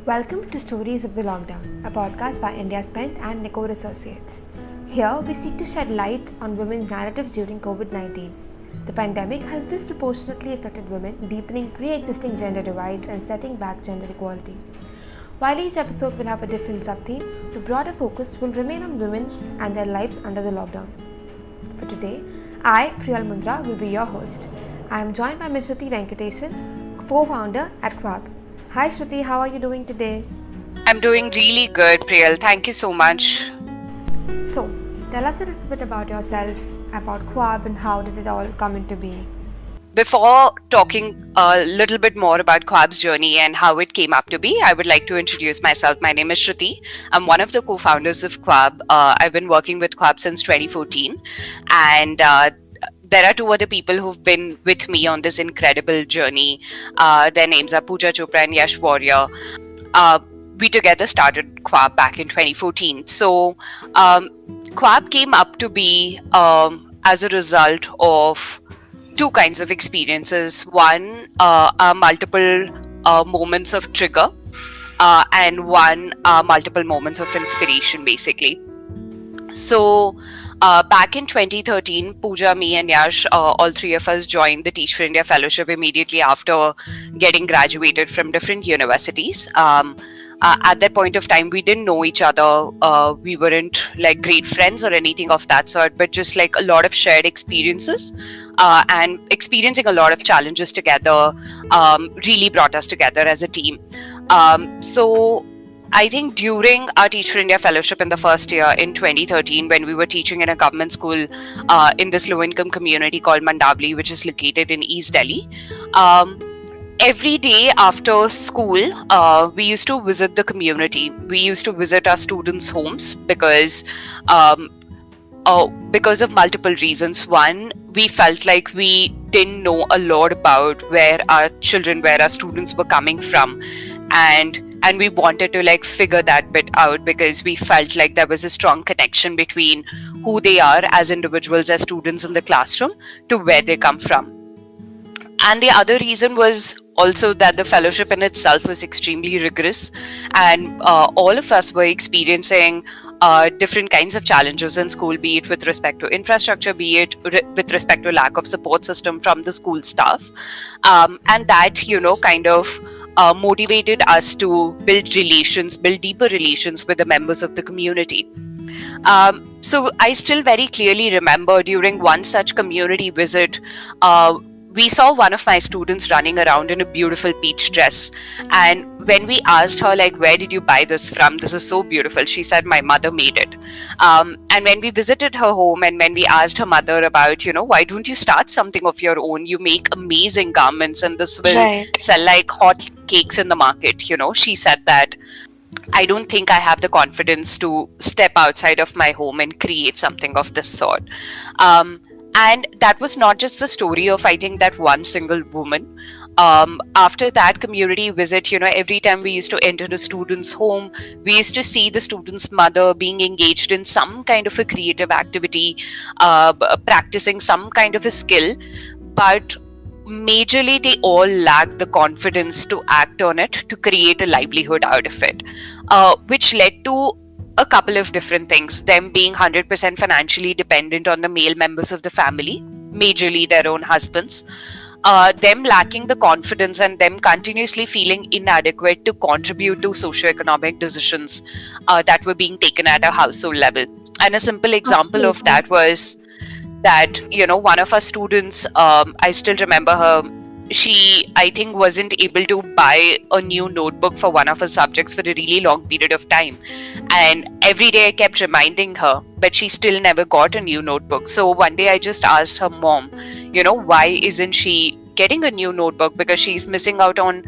Welcome to Stories of the Lockdown, a podcast by India Spent and Nicola Associates. Here, we seek to shed light on women's narratives during COVID-19. The pandemic has disproportionately affected women, deepening pre-existing gender divides and setting back gender equality. While each episode will have a different sub-theme, the broader focus will remain on women and their lives under the lockdown. For today, I, Priyal Mundra, will be your host. I am joined by Ms. Shruti Venkatesan, co-founder at Quab. Hi Shruti, how are you doing today? I'm doing really good, Priyal. Thank you so much. So, tell us a little bit about yourself, about Quab, and how did it all come into being? Before talking a little bit more about Quab's journey and how it came up to be, I would like to introduce myself. My name is Shruti. I'm one of the co-founders of Quab. I've been working with Quab since 2014, and there are two other people who've been with me on this incredible journey. Their names are Pooja Chopra and Yash Warrior. We together started Quab back in 2014. So Quab came up to be as a result of two kinds of experiences. One are multiple moments of trigger, and one multiple moments of inspiration, basically. So back in 2013, Pooja, me and Yash, all three of us joined the Teach for India Fellowship immediately after getting graduated from different universities. At that point of time, we didn't know each other. We weren't like great friends or anything of that sort, but just like a lot of shared experiences and experiencing a lot of challenges together really brought us together as a team. So I think during our Teach for India Fellowship in the first year in 2013, when we were teaching in a government school in this low-income community called Mandavli, which is located in East Delhi, every day after school, we used to visit the community. We used to visit our students' homes because of multiple reasons. One, we felt like we didn't know a lot about where our children, where our students were coming from, and we wanted to like figure that bit out because we felt like there was a strong connection between who they are as individuals, as students in the classroom, to where they come from. And the other reason was also that the fellowship in itself was extremely rigorous, and all of us were experiencing different kinds of challenges in school, be it with respect to infrastructure, be it with respect to lack of support system from the school staff. And that, kind of motivated us to build deeper relations with the members of the community. So I still very clearly remember during one such community visit, we saw one of my students running around in a beautiful peach dress. And when we asked her, like, where did you buy this from? This is so beautiful. She said, my mother made it. And when we visited her home and when we asked her mother about, why don't you start something of your own? You make amazing garments and this will sell like hot cakes in the market. She said that, I don't think I have the confidence to step outside of my home and create something of this sort. And that was not just the story of, I think, that one single woman. After that community visit, every time we used to enter a student's home, we used to see the student's mother being engaged in some kind of a creative activity, practicing some kind of a skill. But majorly, they all lacked the confidence to act on it, to create a livelihood out of it, which led to a couple of different things. Them being 100% financially dependent on the male members of the family, majorly their own husbands. Them lacking the confidence and them continuously feeling inadequate to contribute to socioeconomic decisions that were being taken at a household level. And a simple example of that was that, one of our students, I still remember her, she, I think, wasn't able to buy a new notebook for one of her subjects for a really long period of time. And every day I kept reminding her, but she still never got a new notebook. So one day I just asked her mom, why isn't she getting a new notebook? Because she's missing out on,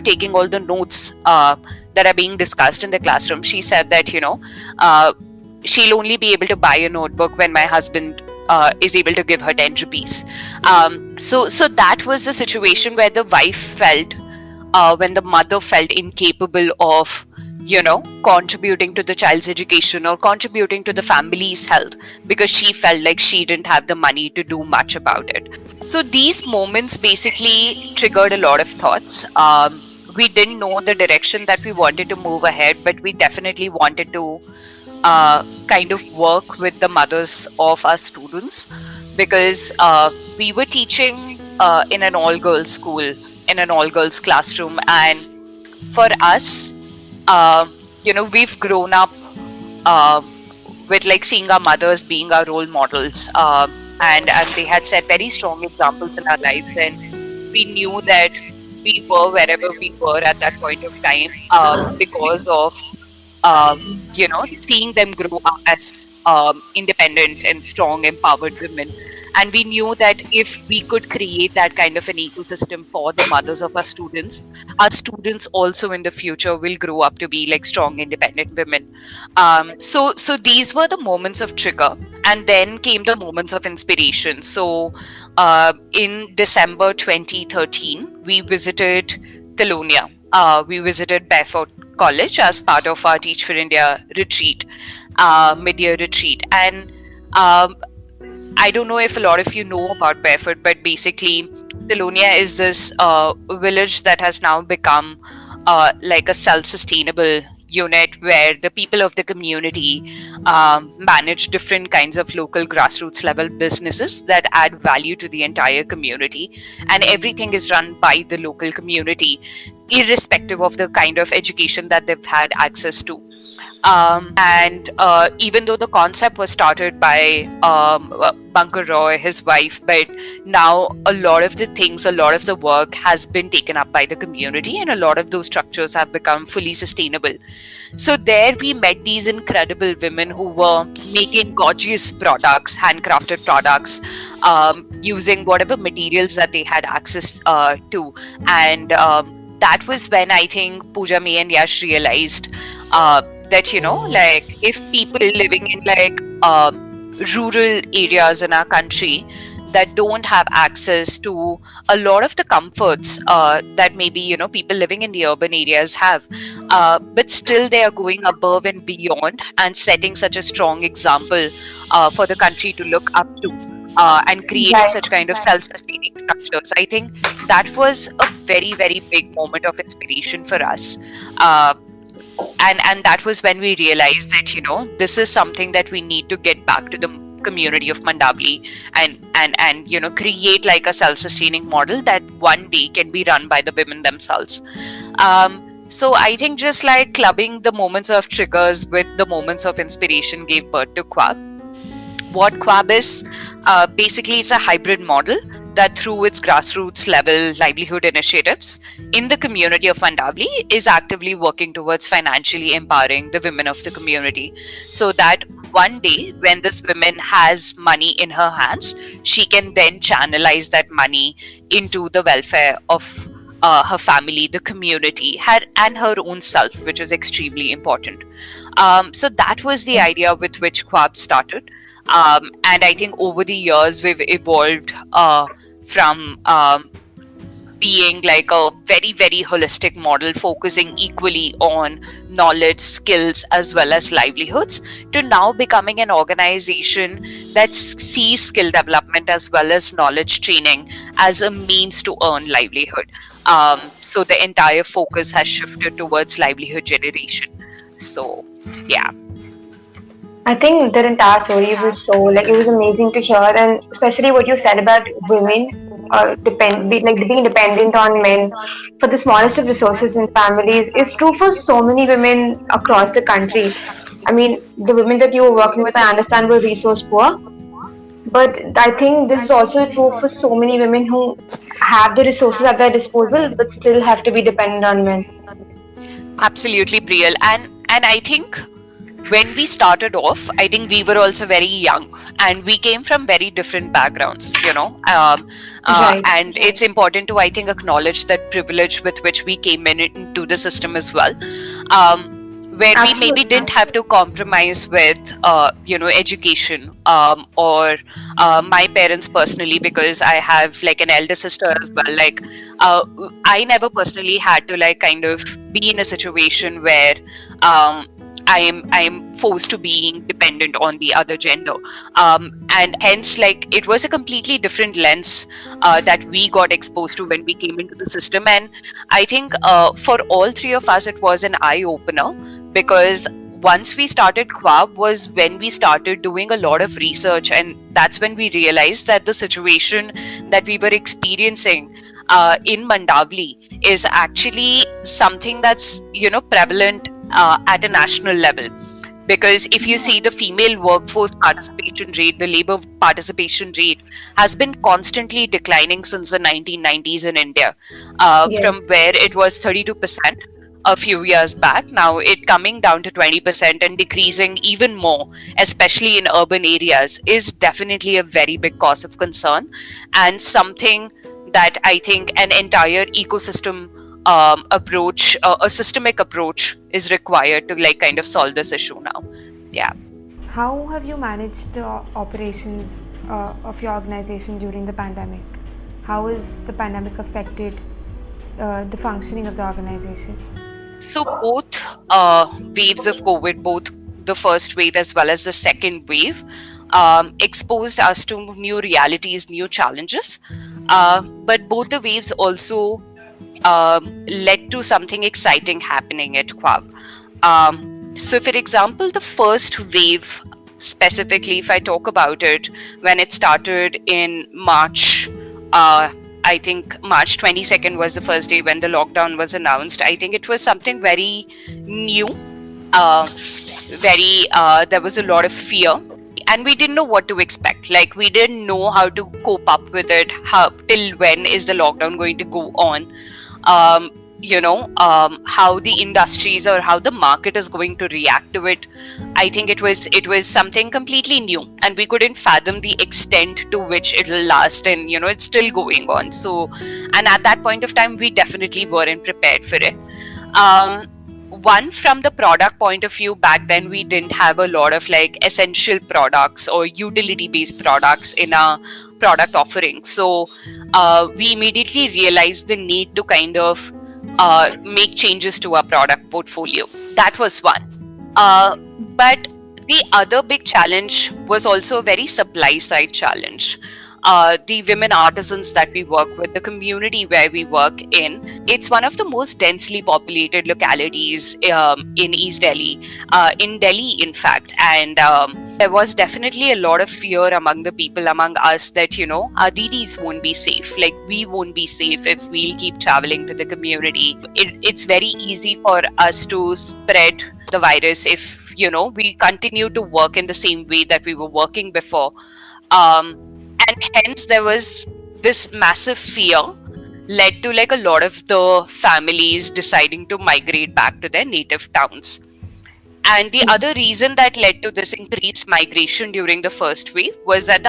taking all the notes that are being discussed in the classroom. She said that, she'll only be able to buy a notebook when my husband is able to give her 10 rupees. So that was the situation where the wife felt, when the mother felt incapable of, contributing to the child's education or contributing to the family's health because she felt like she didn't have the money to do much about it. So these moments basically triggered a lot of thoughts. we didn't know the direction that we wanted to move ahead, but we definitely wanted to kind of work with the mothers of our students, because we were teaching in an all-girls school, in an all-girls classroom, and for us, we've grown up uh, with like seeing our mothers being our role models, and they had set very strong examples in our lives, and we knew that we were wherever we were at that point of time because of seeing them grow up as independent and strong, empowered women. And we knew that if we could create that kind of an ecosystem for the mothers of our students also in the future will grow up to be like strong, independent women. So these were the moments of trigger, and then came the moments of inspiration. So in December 2013, we visited Colonia. We visited Barefoot College as part of our Teach for India retreat, mid-year retreat. And I don't know if a lot of you know about Barefoot, but basically, Colonia is this village that has now become like a self-sustainable unit where the people of the community manage different kinds of local grassroots level businesses that add value to the entire community, and everything is run by the local community irrespective of the kind of education that they've had access to. And even though the concept was started by Bunker Roy, his wife, but now a lot of the work has been taken up by the community, and a lot of those structures have become fully sustainable. So there we met these incredible women who were making gorgeous products, handcrafted products, using whatever materials that they had access to. And that was when I think Pooja, me and Yash realized that, like if people living in like rural areas in our country that don't have access to a lot of the comforts that maybe, people living in the urban areas have, but still they are going above and beyond and setting such a strong example for the country to look up to, and creating such kind of self-sustaining structures. I think that was a very, very big moment of inspiration for us. And that was when we realized that this is something that we need to get back to the community of Mandavli, and create like a self-sustaining model that one day can be run by the women themselves. So I think just like clubbing the moments of triggers with the moments of inspiration gave birth to Quab. What Quab is, basically it's a hybrid model that through its grassroots level livelihood initiatives in the community of Mandavli is actively working towards financially empowering the women of the community, so that one day when this woman has money in her hands, she can then channelize that money into the welfare of her family, the community, and her own self, which is extremely important. So that was the idea with which Quab started. And I think over the years we've evolved from being like a very, very holistic model focusing equally on knowledge, skills, as well as livelihoods, to now becoming an organization that sees skill development as well as knowledge training as a means to earn livelihood. So the entire focus has shifted towards livelihood generation. So, yeah. I think the entire story was it was amazing to hear, and especially what you said about women being dependent on men for the smallest of resources in families is true for so many women across the country. I mean, the women that you were working with, I understand, were resource poor, but I think this is also true for so many women who have the resources at their disposal but still have to be dependent on men. Absolutely, Brielle. And I think when we started off, I think we were also very young and we came from very different backgrounds, Right. and it's important to, I think, acknowledge that privilege with which we came into the system as well, where we maybe Absolutely. didn't have to compromise with, education, or my parents personally, because I have like an elder sister as well. Like, I never personally had to like kind of be in a situation where I am forced to being dependent on the other gender, and hence like it was a completely different lens that we got exposed to when we came into the system. And I think for all three of us it was an eye opener, because once we started Quab was when we started doing a lot of research, and that's when we realized that the situation that we were experiencing in Mandavli is actually something that's prevalent at a national level. Because if you see the female workforce participation rate, the labor participation rate has been constantly declining since the 1990s in India, from Yes. where it was 32% a few years back. Now it coming down to 20% and decreasing even more, especially in urban areas, is definitely a very big cause of concern, and something that I think an entire ecosystem approach, a systemic approach, is required to like kind of solve this issue now. Yeah. How have you managed the operations of your organization during the pandemic? How has the pandemic affected the functioning of the organization? So both waves of COVID, both the first wave as well as the second wave, exposed us to new realities, new challenges. But both the waves also led to something exciting happening at Quab. So, for example, the first wave, specifically, if I talk about it, when it started in March, I think March 22nd was the first day when the lockdown was announced. I think it was something very new, there was a lot of fear, and we didn't know what to expect. Like, we didn't know how to cope up with it. Till when is the lockdown going to go on? How the industries or how the market is going to react to it. I think it was something completely new, and we couldn't fathom the extent to which it'll last, and it's still going on. So, and at that point of time, we definitely weren't prepared for it. One, from the product point of view, back then we didn't have a lot of like essential products or utility based products in our product offering. So we immediately realized the need to kind of make changes to our product portfolio. That was one. But the other big challenge was also a very supply side challenge. The women artisans that we work with, the community where we work in, it's one of the most densely populated localities in East Delhi, in Delhi, in fact. And there was definitely a lot of fear among the people, among us, that, our didis won't be safe. Like, we won't be safe if we'll keep traveling to the community. It's very easy for us to spread the virus if, we continue to work in the same way that we were working before. And hence there was this massive fear, led to like a lot of the families deciding to migrate back to their native towns. And the other reason that led to this increased migration during the first wave was that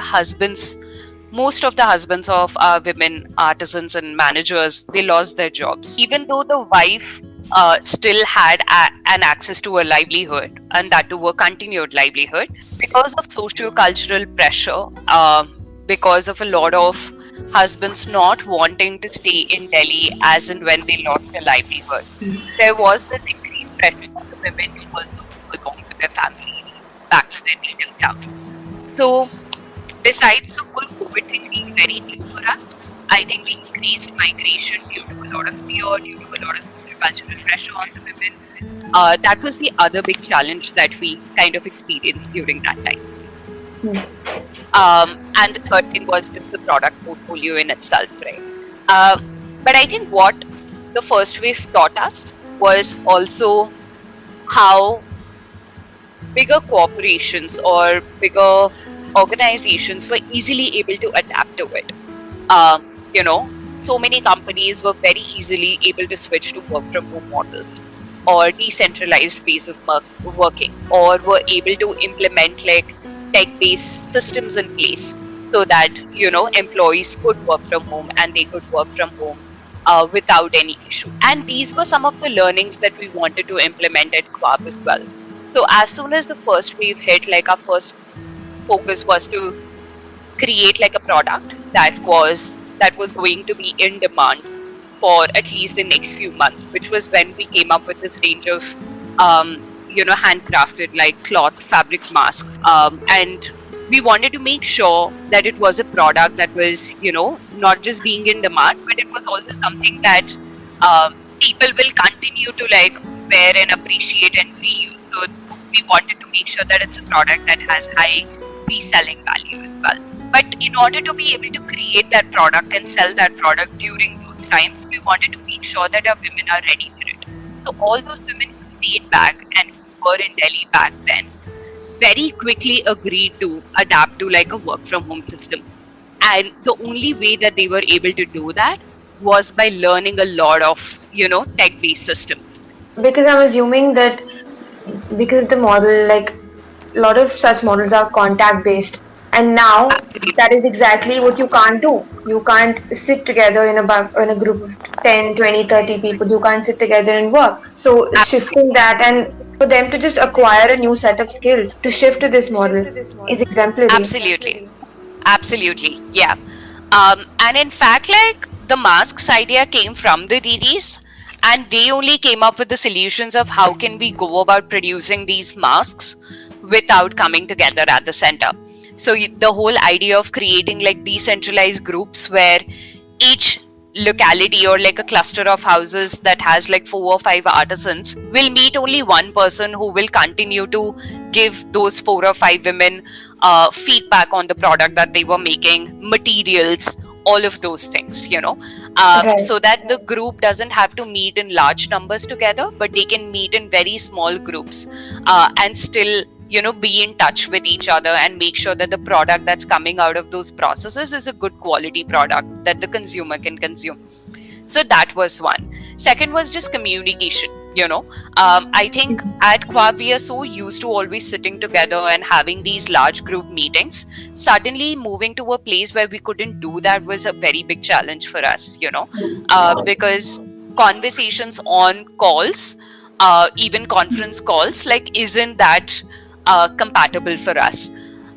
most of the husbands of our women artisans and managers, they lost their jobs. Even though the wife still had an access to a livelihood, and that to a continued livelihood, because of socio-cultural pressure, because of a lot of husbands not wanting to stay in Delhi as and when they lost their livelihood, there was this increased pressure on the women to also go along with their family back to their native town. So, besides the whole COVID thing being very new for us, I think we increased migration due to a lot of fear, due to a lot of cultural pressure on the women. That was the other big challenge that we kind of experienced during that time. And the third thing was just the product portfolio in itself, right? But I think what the first wave taught us was also how bigger corporations or bigger organizations were easily able to adapt to it. So many companies were very easily able to switch to work from home models or decentralized ways of working, or were able to implement like tech-based systems in place so that employees could work from home and they could work from home without any issue. And these were some of the learnings that we wanted to implement at Quab as well. So as soon as the first wave hit, like our first focus was to create like a product that was going to be in demand for at least the next few months, which was when we came up with this range of handcrafted like cloth fabric masks. And we wanted to make sure that it was a product that was, not just being in demand, but it was also something that people will continue to like wear and appreciate and reuse. So we wanted to make sure that it's a product that has high reselling value as well. But in order to be able to create that product and sell that product during those times, we wanted to make sure that our women are ready for it. So all those women who stayed back and who were in Delhi back then very quickly agreed to adapt to like a work from home system. And the only way that they were able to do that was by learning a lot of, tech based systems. Because I'm assuming that because of the model, like a lot of such models are contact based, and now Absolutely. that is exactly what you can't do. You can't sit together in a group of 10, 20, 30 people. You can't sit together and work. So shifting that, and for them to just acquire a new set of skills to shift to this model is exemplary. Absolutely. Yeah. And in fact, like the masks idea came from the Didis, and they only came up with the solutions of how can we go about producing these masks without coming together at the center. So the whole idea of creating like decentralized groups where each locality or like a cluster of houses that has like 4 or 5 artisans will meet only one person who will continue to give those 4 or 5 women feedback on the product that they were making, materials, all of those things, so that the group doesn't have to meet in large numbers together, but they can meet in very small groups and still be in touch with each other and make sure that the product that's coming out of those processes is a good quality product that the consumer can consume. So that was one. Second was just communication. I think at Quab we are so used to always sitting together and having these large group meetings. Suddenly moving to a place where we couldn't do that was a very big challenge for us, because conversations on calls, even conference calls, like isn't that compatible for us.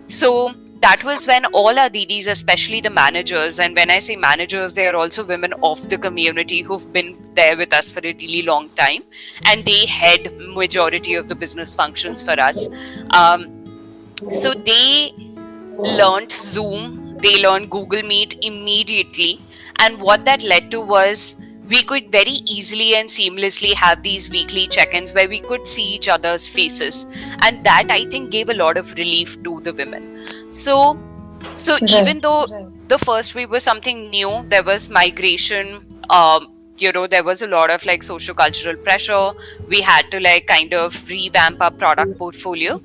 So that was when all our Didis, especially the managers, and when I say managers, they are also women of the community who've been there with us for a really long time, and they head majority of the business functions for us. So they learned Zoom, they learned Google Meet immediately, and what that led to was we could very easily and seamlessly have these weekly check-ins where we could see each other's faces, and that I think gave a lot of relief to the women. So even though the first wave was something new, there was migration, there was a lot of like socio-cultural pressure. We had to like kind of revamp our product portfolio,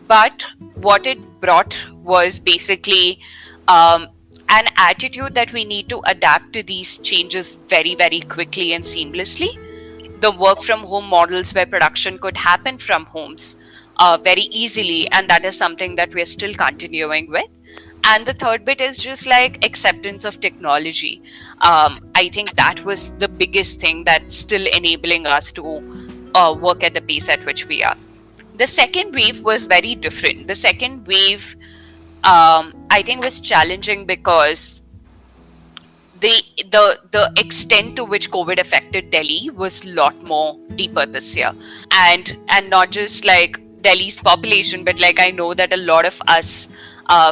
but what it brought was basically an attitude that we need to adapt to these changes very, very quickly and seamlessly. The work from home models where production could happen from homes very easily, and that is something that we're still continuing with. And the third bit is just like acceptance of technology. I think that was the biggest thing that's still enabling us to work at the pace at which we are. The second wave was very different. The second wave I think was challenging because the extent to which COVID affected Delhi was a lot more deeper this year, and not just like Delhi's population, but like I know that a lot of us,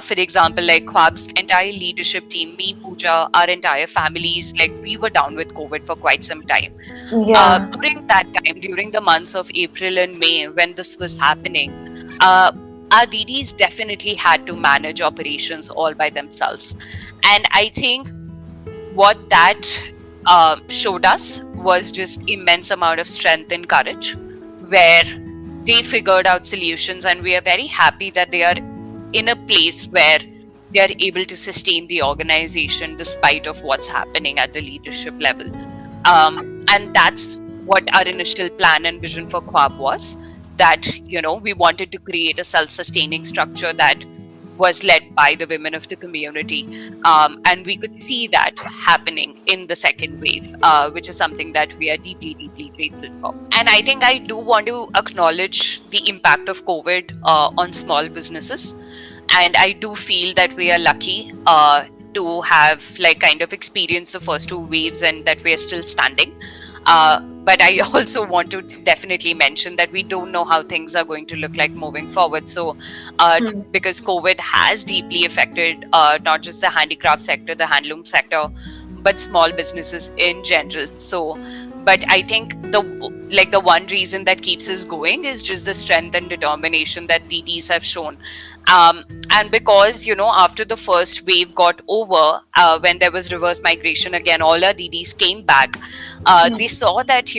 for example, like Khwab's entire leadership team, me, Pooja, our entire families, like we were down with COVID for quite some time. During that time, during the months of April and May, when this was happening, our Didis definitely had to manage operations all by themselves. And I think what that showed us was just immense amount of strength and courage, where they figured out solutions, and we are very happy that they are in a place where they are able to sustain the organization despite of what's happening at the leadership level. And that's what our initial plan and vision for Quab was, that we wanted to create a self-sustaining structure that was led by the women of the community, and we could see that happening in the second wave, which is something that we are deeply, deeply grateful for. And I think I do want to acknowledge the impact of COVID on small businesses, and I do feel that we are lucky to have like kind of experienced the first 2 waves and that we are still standing. But I also want to definitely mention that we don't know how things are going to look like moving forward. So, because COVID has deeply affected not just the handicraft sector, the handloom sector, but small businesses in general. So, but I think the one reason that keeps us going is just the strength and determination that DDs have shown. And because, after the first wave got over, when there was reverse migration again, all our DDs came back. They saw that,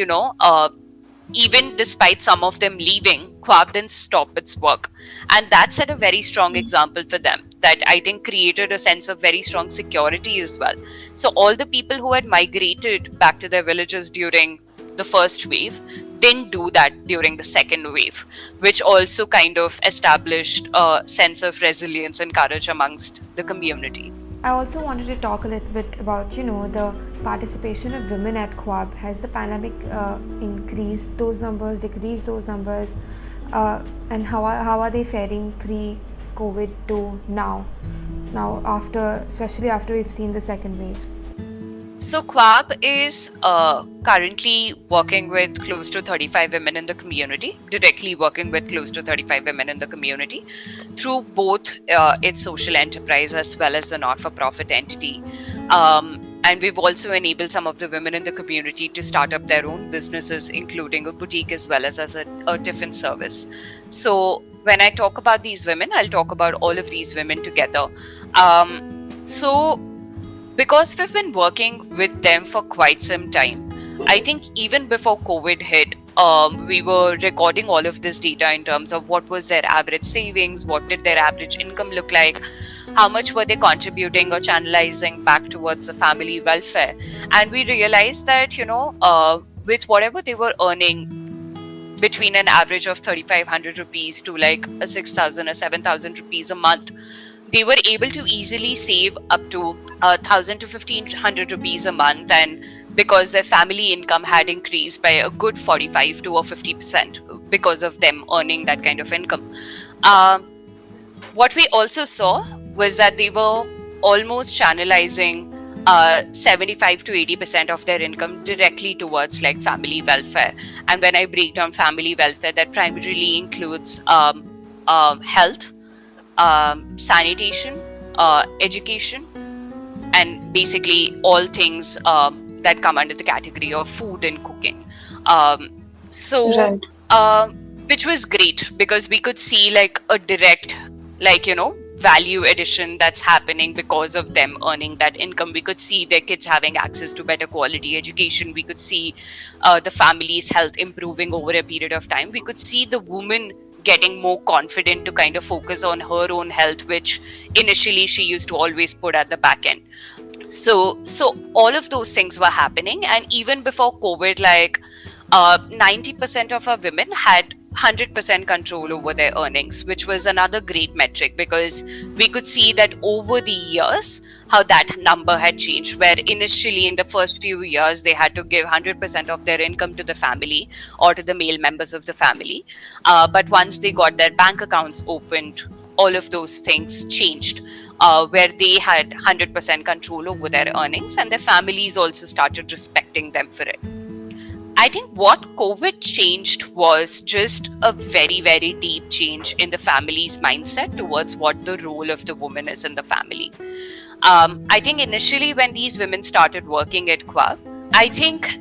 even despite some of them leaving, Quab didn't stop its work. And that set a very strong example for them that I think created a sense of very strong security as well. So all the people who had migrated back to their villages during the first wave didn't do that during the second wave, which also kind of established a sense of resilience and courage amongst the community. I also wanted to talk a little bit about, the participation of women at Quab. Has the pandemic increased those numbers, decreased those numbers, and how are they faring pre-COVID to now? Especially after we've seen the second wave. So Quab is currently working with close to 35 women in the community, directly working with close to 35 women in the community through both its social enterprise as well as the not-for-profit entity. And we've also enabled some of the women in the community to start up their own businesses, including a boutique as well as a tiffin service. So when I talk about these women, I'll talk about all of these women together. Because we've been working with them for quite some time, I think even before COVID hit, we were recording all of this data in terms of what was their average savings, what did their average income look like, how much were they contributing or channelizing back towards the family welfare. And we realized that, with whatever they were earning between an average of 3,500 rupees to like a 6,000 or 7,000 rupees a month, they were able to easily save up to 1,000 to 1,500 rupees a month, and because their family income had increased by a good 45 to 50% because of them earning that kind of income. What we also saw was that they were almost channelizing 75 to 80% of their income directly towards like family welfare. And when I break down family welfare, that primarily includes health, sanitation, education, and basically all things that come under the category of food and cooking. Which was great because we could see like a direct, value addition that's happening because of them earning that income. We could see their kids having access to better quality education. We could see the family's health improving over a period of time. We could see the woman getting more confident to kind of focus on her own health, which initially she used to always put at the back end. So all of those things were happening. And even before COVID, 90% of our women had 100% control over their earnings, which was another great metric because we could see that over the years how that number had changed, where initially in the first few years they had to give 100% of their income to the family or to the male members of the family, but once they got their bank accounts opened, all of those things changed, where they had 100% control over their earnings and their families also started respecting them for it. I think what COVID changed was just a very, very deep change in the family's mindset towards what the role of the woman is in the family. I think initially when these women started working at Quab, I think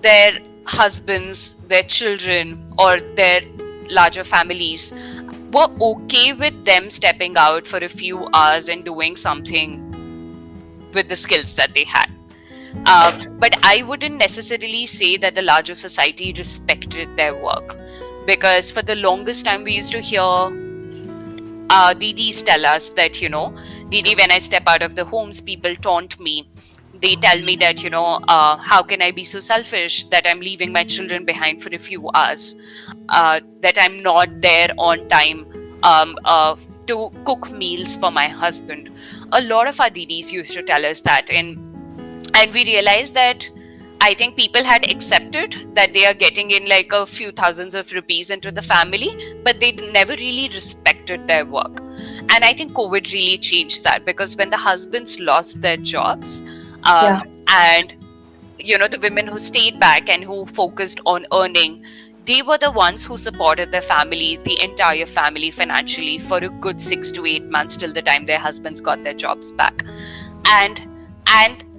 their husbands, their children, or their larger families were okay with them stepping out for a few hours and doing something with the skills that they had. But I wouldn't necessarily say that the larger society respected their work, because for the longest time we used to hear Didis tell us that, Didi, when I step out of the homes, people taunt me. They tell me that, how can I be so selfish that I'm leaving my children behind for a few hours, that I'm not there on time to cook meals for my husband. A lot of our Didis used to tell us that, and we realized that I think people had accepted that they are getting in like a few thousands of rupees into the family, but they never really respected their work. And I think COVID really changed that, because when the husbands lost their jobs and the women who stayed back and who focused on earning, they were the ones who supported their family, the entire family financially for a good 6 to 8 months till the time their husbands got their jobs back. And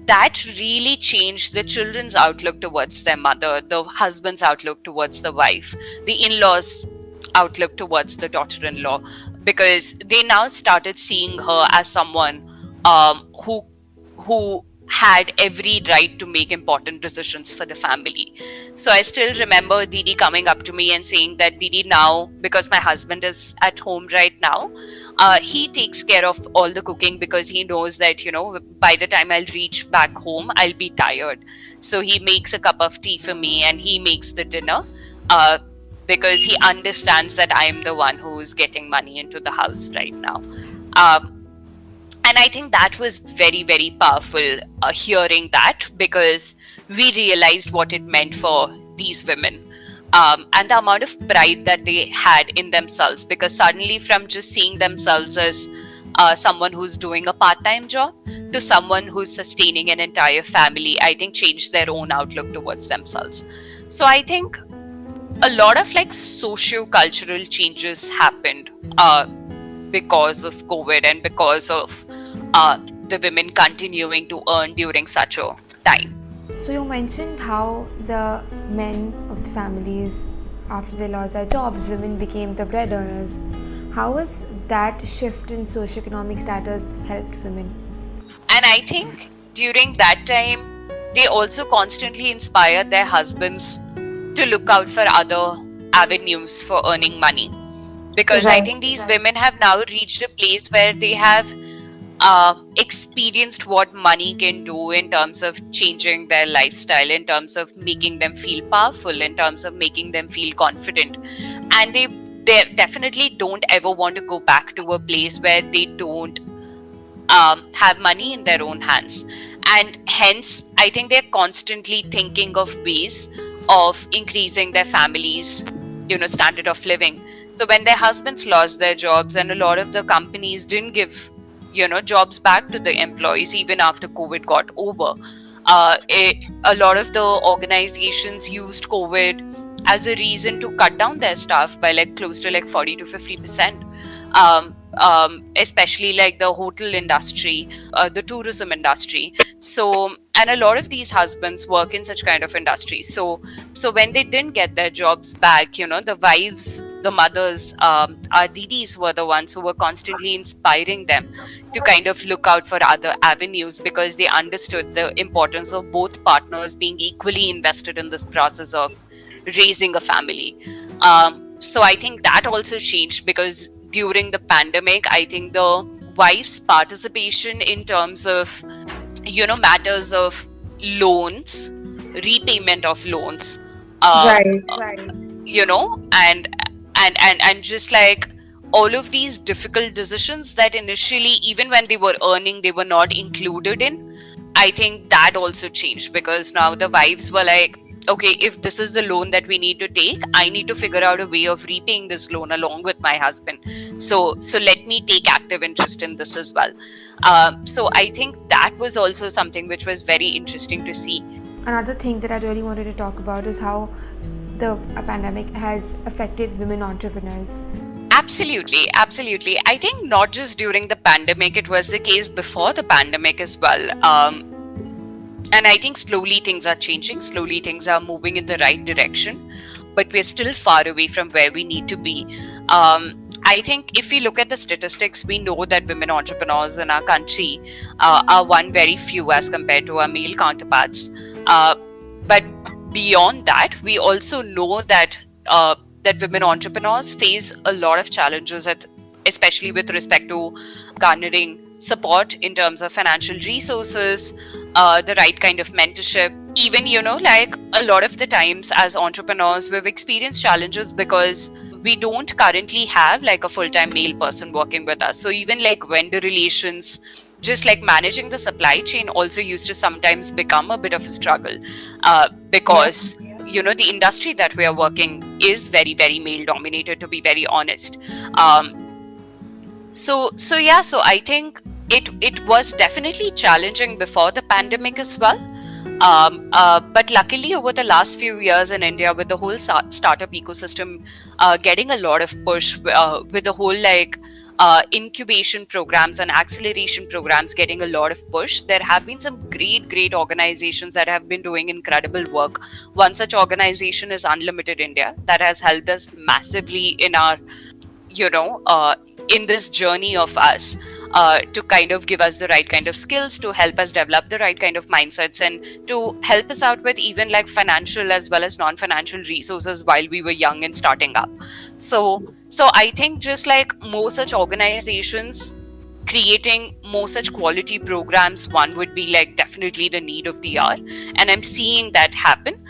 that really changed the children's outlook towards their mother, the husband's outlook towards the wife, the in-laws' outlook towards the daughter-in-law, because they now started seeing her as someone who had every right to make important decisions for the family. So I still remember Didi coming up to me and saying that, Didi, now, because my husband is at home right now, he takes care of all the cooking because he knows that, by the time I'll reach back home, I'll be tired. So he makes a cup of tea for me and he makes the dinner because he understands that I'm the one who's getting money into the house right now. And I think that was very, very powerful hearing that, because we realized what it meant for these women and the amount of pride that they had in themselves, because suddenly from just seeing themselves as someone who's doing a part-time job to someone who's sustaining an entire family, I think changed their own outlook towards themselves. So I think a lot of socio-cultural changes happened because of COVID and because of the women continuing to earn during such a time. So you mentioned how the men of the families, after they lost their jobs, women became the bread earners. How has that shift in socioeconomic status helped women? And I think during that time, they also constantly inspired their husbands to look out for other avenues for earning money. Because I think these women have now reached a place where they have experienced what money can do in terms of changing their lifestyle, in terms of making them feel powerful, in terms of making them feel confident. And they definitely don't ever want to go back to a place where they don't have money in their own hands. And hence, I think they're constantly thinking of ways of increasing their family's, standard of living. So when their husbands lost their jobs and a lot of the companies didn't give, jobs back to the employees even after COVID got over, a lot of the organizations used COVID as a reason to cut down their staff by close to 40 to 50%. Especially the hotel industry, the tourism industry. So, and a lot of these husbands work in such kind of industry. So when they didn't get their jobs back, the wives, the mothers, our didis were the ones who were constantly inspiring them to kind of look out for other avenues, because they understood the importance of both partners being equally invested in this process of raising a family. So I think that also changed, because during the pandemic, I think the wife's participation in terms of, matters of loans, repayment of loans, and just all of these difficult decisions that initially, even when they were earning, they were not included in. I think that also changed, because now the wives were okay, if this is the loan that we need to take, I need to figure out a way of repaying this loan along with my husband. So let me take active interest in this as well. So I think that was also something which was very interesting to see. Another thing that I really wanted to talk about is how the pandemic has affected women entrepreneurs. Absolutely. I think not just during the pandemic, it was the case before the pandemic as well. And I think slowly things are changing, slowly things are moving in the right direction, but we're still far away from where we need to be. I think if we look at the statistics, we know that women entrepreneurs in our country are one very few as compared to our male counterparts. But beyond that, we also know that women entrepreneurs face a lot of challenges, especially with respect to garnering support in terms of financial resources, the right kind of mentorship. Even, a lot of the times as entrepreneurs, we've experienced challenges because we don't currently have a full-time male person working with us. So even vendor relations, just managing the supply chain also used to sometimes become a bit of a struggle because the industry that we are working is very, very male dominated, to be very honest. So I think it was definitely challenging before the pandemic as well. But luckily, over the last few years in India, with the whole startup ecosystem getting a lot of push, with the whole incubation programs and acceleration programs getting a lot of push, there have been some great organizations that have been doing incredible work. One such organization is Unlimited India, that has helped us massively in our, in this journey of us. To kind of give us the right kind of skills, to help us develop the right kind of mindsets, and to help us out with even like financial as well as non-financial resources while we were young and starting up. So I think just like more such organizations creating more such quality programs, one would be like definitely the need of the hour, and I'm seeing that happen.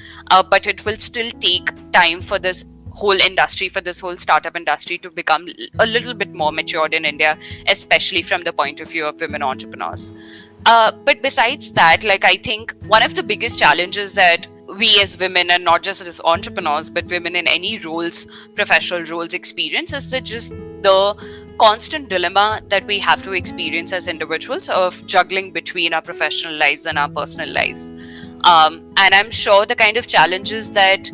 But it will still take time for this whole industry, for this whole startup industry to become a little bit more matured in India, especially from the point of view of women entrepreneurs. But besides that, like I think one of the biggest challenges that we as women, and not just as entrepreneurs, but women in any roles, professional roles, experience is the constant dilemma that we have to experience as individuals of juggling between our professional lives and our personal lives. And I'm sure the kind of challenges that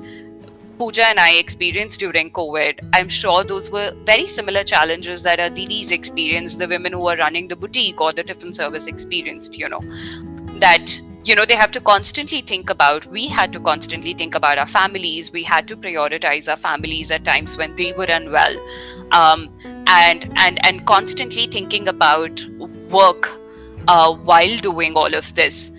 Pooja and I experienced during COVID, I'm sure those were very similar challenges that our Didis experienced, the women who were running the boutique or the tiffin service experienced, that, they have to constantly think about, we had to constantly think about our families, we had to prioritize our families at times when they were unwell, and constantly thinking about work while doing all of this.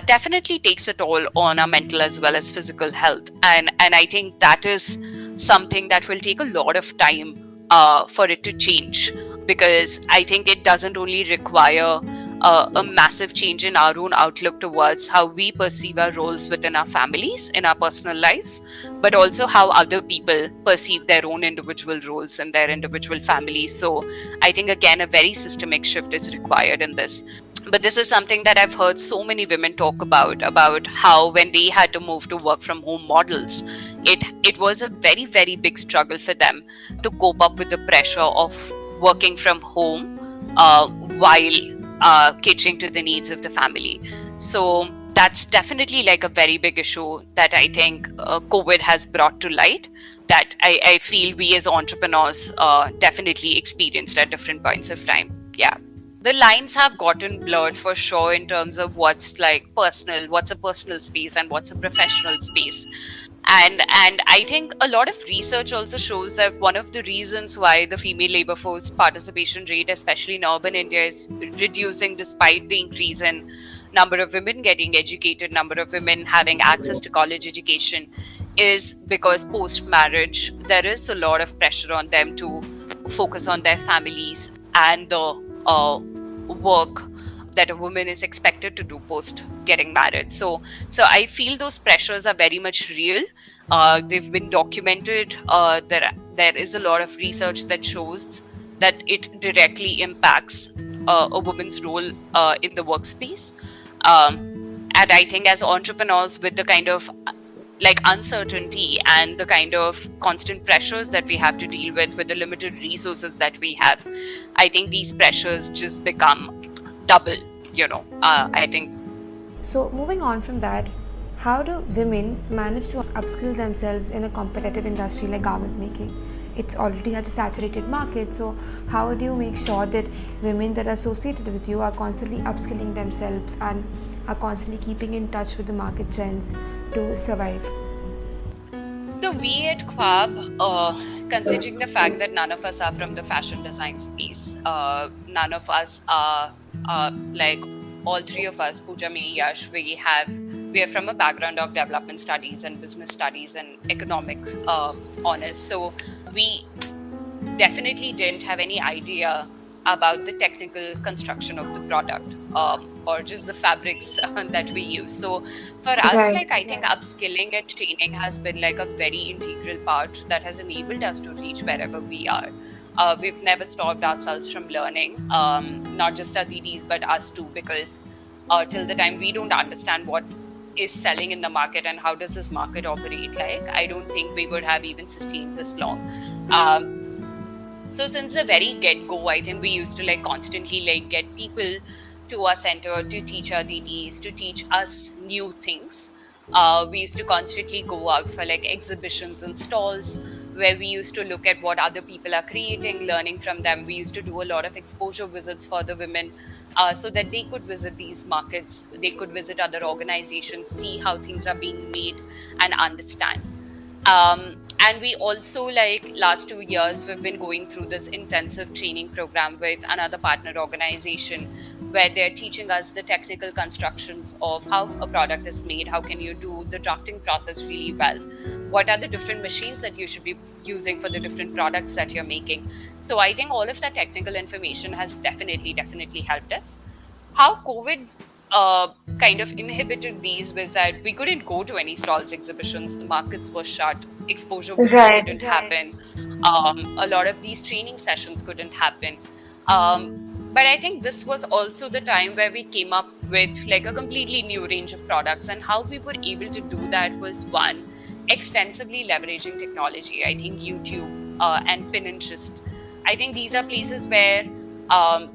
Definitely takes a toll on our mental as well as physical health, and I think that is something that will take a lot of time for it to change, because I think it doesn't only require a massive change in our own outlook towards how we perceive our roles within our families, in our personal lives, but also how other people perceive their own individual roles in their individual families. So I think again a very systemic shift is required in this. But this is something that I've heard so many women talk about how when they had to move to work from home models, it was a very big struggle for them to cope up with the pressure of working from home while catering to the needs of the family. So that's definitely like a very big issue that I think COVID has brought to light, that I feel we as entrepreneurs definitely experienced at different points of time. Yeah. The lines have gotten blurred for sure in terms of what's like personal, what's a personal space and what's a professional space. And I think a lot of research also shows that one of the reasons why the female labor force participation rate, especially in urban India, is reducing despite the increase in number of women getting educated, number of women having access to college education, is because post-marriage, there is a lot of pressure on them to focus on their families and the work that a woman is expected to do post getting married. So I feel those pressures are very much real. They've been documented. There is a lot of research that shows that it directly impacts a woman's role in the workspace. And I think as entrepreneurs, with the kind of like uncertainty and the kind of constant pressures that we have to deal with the limited resources that we have, I think these pressures just become double, I think. So moving on from that, how do women manage to upskill themselves in a competitive industry like garment making? It's already has a saturated market, so how do you make sure that women that are associated with you are constantly upskilling themselves and are constantly keeping in touch with the market trends to survive? So we at Khwab, considering the fact that none of us are from the fashion design space, none of us are like all three of us, Pooja, me, Yash, we are from a background of development studies and business studies and economic honors. So we definitely didn't have any idea about the technical construction of the product or just the fabrics that we use. So for us, Right. I think upskilling and training has been like a very integral part that has enabled us to reach wherever we are. We've never stopped ourselves from learning, not just our Didis, but us too, because till the time we don't understand what is selling in the market and how does this market operate, I don't think we would have even sustained this long. So since the very get-go, I think we used to constantly get people to our center to teach our DDs, to teach us new things. We used to constantly go out for like exhibitions and stalls where we used to look at what other people are creating, learning from them. We used to do a lot of exposure visits for the women so that they could visit these markets, they could visit other organizations, see how things are being made and understand. And we also, like last 2 years, we've been going through this intensive training program with another partner organization where they're teaching us the technical constructions of how a product is made, how can you do the drafting process really well, what are the different machines that you should be using for the different products that you're making. So I think all of that technical information has definitely helped us. How COVID kind of inhibited these was that we couldn't go to any stalls, exhibitions, the markets were shut, exposure visits couldn't happen, a lot of these training sessions couldn't happen. But I think this was also the time where we came up with like a completely new range of products, and how we were able to do that was, one, extensively leveraging technology. I think YouTube and Pinterest, I think these are places where our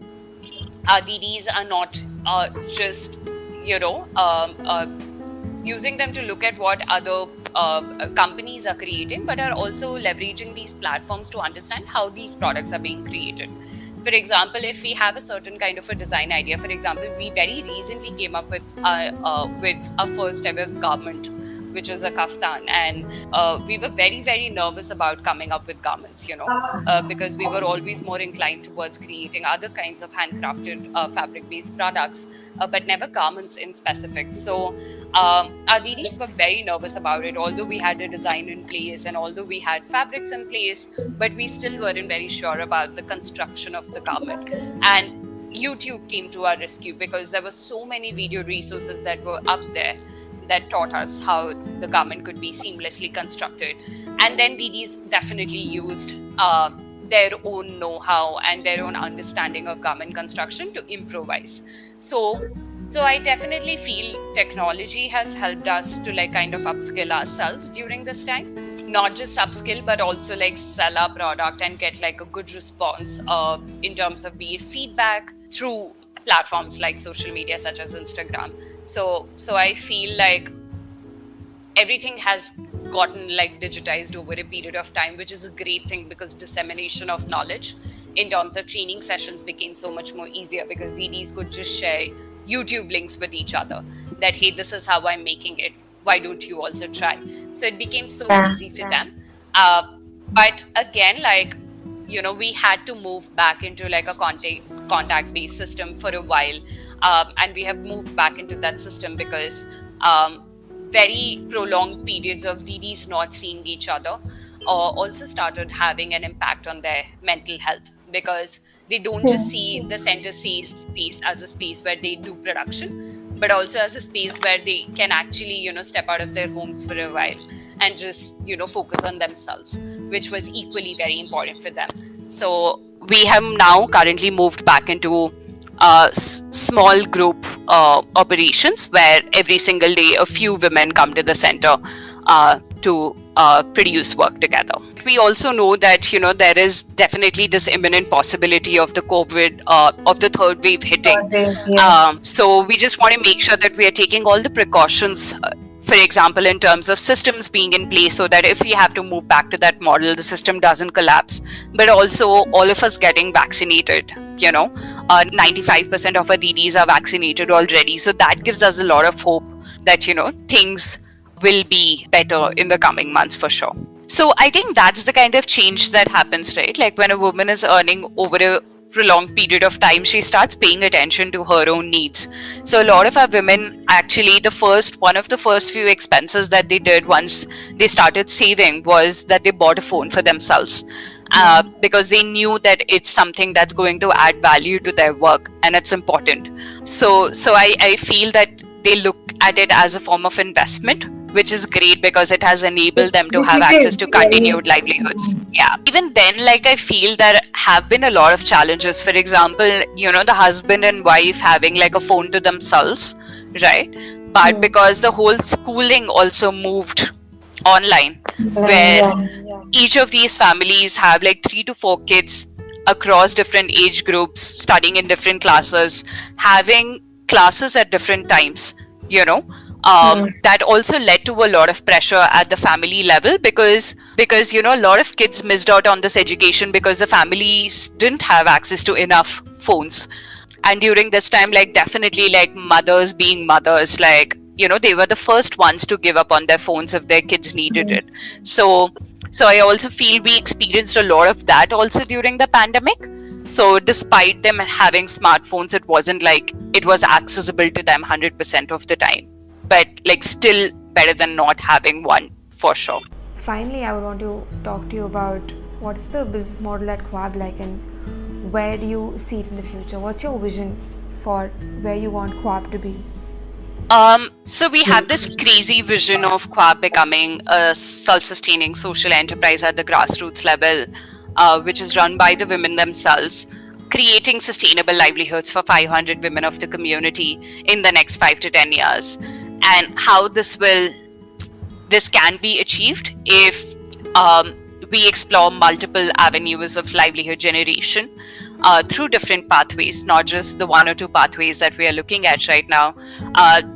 DDs are not just, using them to look at what other companies are creating, but are also leveraging these platforms to understand how these products are being created. For example, if we have a certain kind of a design idea, for example, we very recently came up with our first ever garment, which is a kaftan, and we were very nervous about coming up with garments, because we were always more inclined towards creating other kinds of handcrafted fabric-based products, but never garments in specific. So our DDs were very nervous about it, although we had a design in place and although we had fabrics in place, but we still weren't very sure about the construction of the garment. And YouTube came to our rescue because there were so many video resources that were up there that taught us how the garment could be seamlessly constructed. And then DDs definitely used their own know-how and their own understanding of garment construction to improvise. So I definitely feel technology has helped us to like kind of upskill ourselves during this time. Not just upskill, but also like sell our product and get like a good response in terms of be it feedback through platforms like social media such as Instagram. So I feel like everything has gotten like digitized over a period of time, which is a great thing because dissemination of knowledge in terms of training sessions became so much more easier because DDs could just share YouTube links with each other that, hey, this is how I'm making it. Why don't you also try? So it became so easy for them. But again, like, we had to move back into like a contact-based system for a while. And we have moved back into that system because very prolonged periods of DDs not seeing each other also started having an impact on their mental health, because they don't just see the center sales space as a space where they do production, but also as a space where they can actually, step out of their homes for a while and just, focus on themselves, which was equally very important for them. So we have now currently moved back into small group operations where every single day a few women come to the center to produce work together. We also know that there is definitely this imminent possibility of the COVID of the third wave hitting. So we just want to make sure that we are taking all the precautions. For example, in terms of systems being in place so that if we have to move back to that model, the system doesn't collapse. But also all of us getting vaccinated, 95% of our DDs are vaccinated already. So that gives us a lot of hope that, things will be better in the coming months for sure. So I think that's the kind of change that happens, right? Like when a woman is earning over a prolonged period of time, she starts paying attention to her own needs. So a lot of our women, actually, one of the first few expenses that they did once they started saving was that they bought a phone for themselves, because they knew that it's something that's going to add value to their work and it's important. So I feel that they look at it as a form of investment, which is great because it has enabled them to have access to continued livelihoods. Yeah. Even then, like, I feel there have been a lot of challenges. For example, the husband and wife having like a phone to themselves, right? But because the whole schooling also moved online, where each of these families have like 3 to 4 kids across different age groups, studying in different classes, having classes at different times, you know. That also led to a lot of pressure at the family level, because a lot of kids missed out on this education because the families didn't have access to enough phones. And during this time, like, definitely, like, mothers being mothers, like, they were the first ones to give up on their phones if their kids needed it. So I also feel we experienced a lot of that also during the pandemic. So despite them having smartphones, it wasn't like it was accessible to them 100% of the time, but like still better than not having one, for sure. Finally, I would want to talk to you about what's the business model at Quab like, and where do you see it in the future? What's your vision for where you want Quab to be? So we have this crazy vision of Quab becoming a self-sustaining social enterprise at the grassroots level, which is run by the women themselves, creating sustainable livelihoods for 500 women of the community in the next 5 to 10 years. And how this can be achieved if we explore multiple avenues of livelihood generation through different pathways, not just the 1 or 2 pathways that we are looking at right now,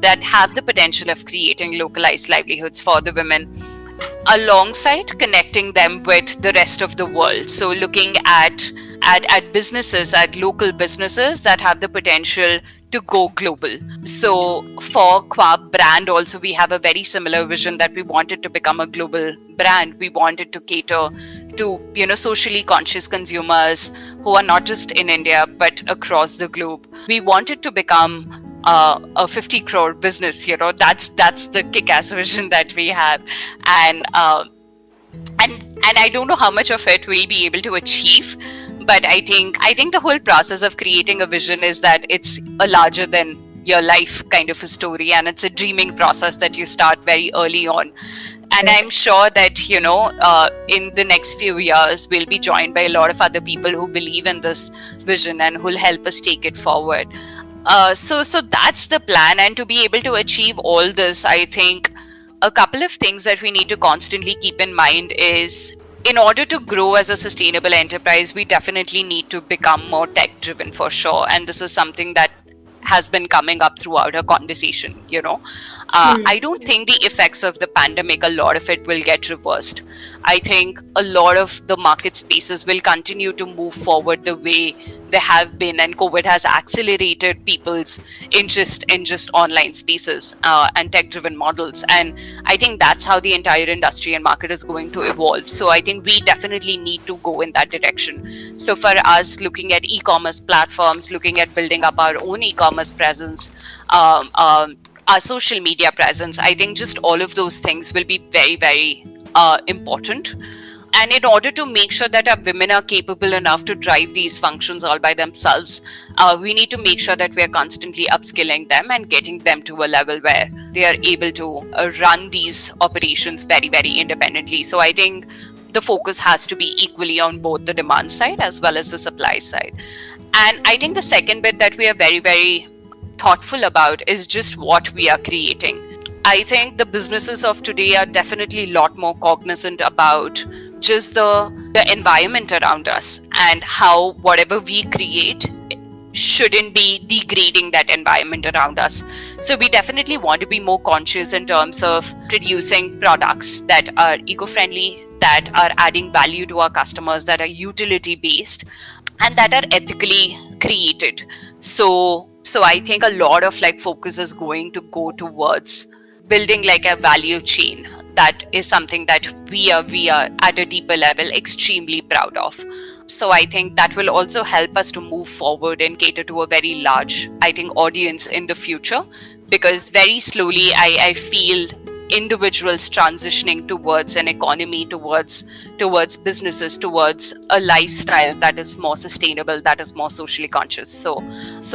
that have the potential of creating localized livelihoods for the women, alongside connecting them with the rest of the world. So looking at businesses, at local businesses that have the potential to go global. So for Quab brand also, we have a very similar vision that we wanted to become a global brand. We wanted to cater to socially conscious consumers who are not just in India but across the globe. We wanted to become a 50 crore business. That's the kick-ass vision that we have, and I don't know how much of it we'll be able to achieve, but I think the whole process of creating a vision is that it's a larger than your life kind of a story, and it's a dreaming process that you start very early on. And I'm sure that in the next few years we'll be joined by a lot of other people who believe in this vision and who'll help us take it forward. So that's the plan. And to be able to achieve all this, I think a couple of things that we need to constantly keep in mind is, in order to grow as a sustainable enterprise, we definitely need to become more tech driven, for sure. And this is something that has been coming up throughout our conversation. I don't think the effects of the pandemic, a lot of it will get reversed. I think a lot of the market spaces will continue to move forward the way they have been, and COVID has accelerated people's interest in just online spaces and tech-driven models. And I think that's how the entire industry and market is going to evolve. So I think we definitely need to go in that direction. So for us, looking at e-commerce platforms, looking at building up our own e-commerce presence, our social media presence, I think just all of those things will be very, very important. And in order to make sure that our women are capable enough to drive these functions all by themselves, we need to make sure that we are constantly upskilling them and getting them to a level where they are able to run these operations very, very independently. So I think the focus has to be equally on both the demand side as well as the supply side. And I think the second bit that we are very, very thoughtful about is just what we are creating. I think the businesses of today are definitely a lot more cognizant about just the environment around us, and how whatever we create shouldn't be degrading that environment around us. So we definitely want to be more conscious in terms of producing products that are eco-friendly, that are adding value to our customers, that are utility-based, and that are ethically created. So I think a lot of focus is going to go towards building a value chain. That is something that we are at a deeper level extremely proud of. So I think that will also help us to move forward and cater to a very large, I think, audience in the future, because very slowly I feel individuals transitioning towards an economy, towards businesses, towards a lifestyle that is more sustainable, that is more socially conscious. So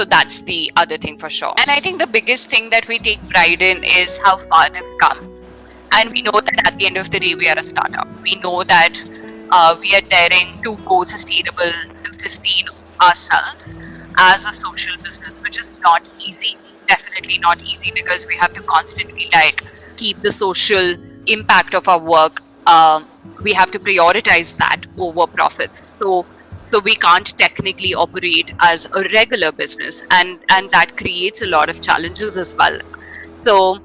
that's the other thing for sure. And I think the biggest thing that we take pride in is how far they've come. And we know that at the end of the day, we are a startup. We know that we are daring to go sustainable, to sustain ourselves as a social business, which is not easy, definitely not easy, because we have to constantly keep the social impact of our work. We have to prioritize that over profits. So So we can't technically operate as a regular business, and that creates a lot of challenges as well. So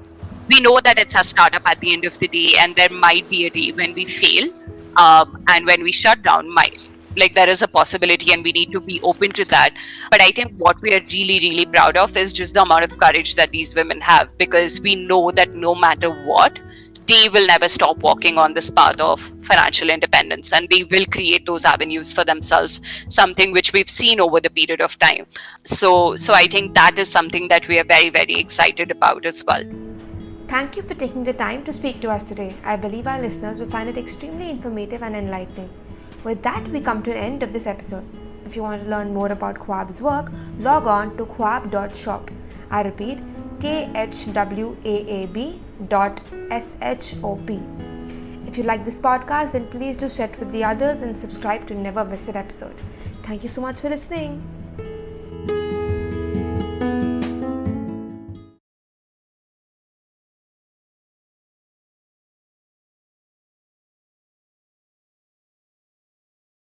we know that it's a startup at the end of the day, and there might be a day when we fail, and when we shut down. Might like there is a possibility, and we need to be open to that. But I think what we are really, really proud of is just the amount of courage that these women have, because we know that no matter what, they will never stop walking on this path of financial independence, and they will create those avenues for themselves, something which we've seen over the period of time. So I think that is something that we are very, very excited about as well. Thank you for taking the time to speak to us today. I believe our listeners will find it extremely informative and enlightening. With that, we come to an end of this episode. If you want to learn more about Khwab's work, log on to khwab.shop. I repeat, khwaab.shop. If you like this podcast, then please do share it with the others and subscribe to never miss an episode. Thank you so much for listening.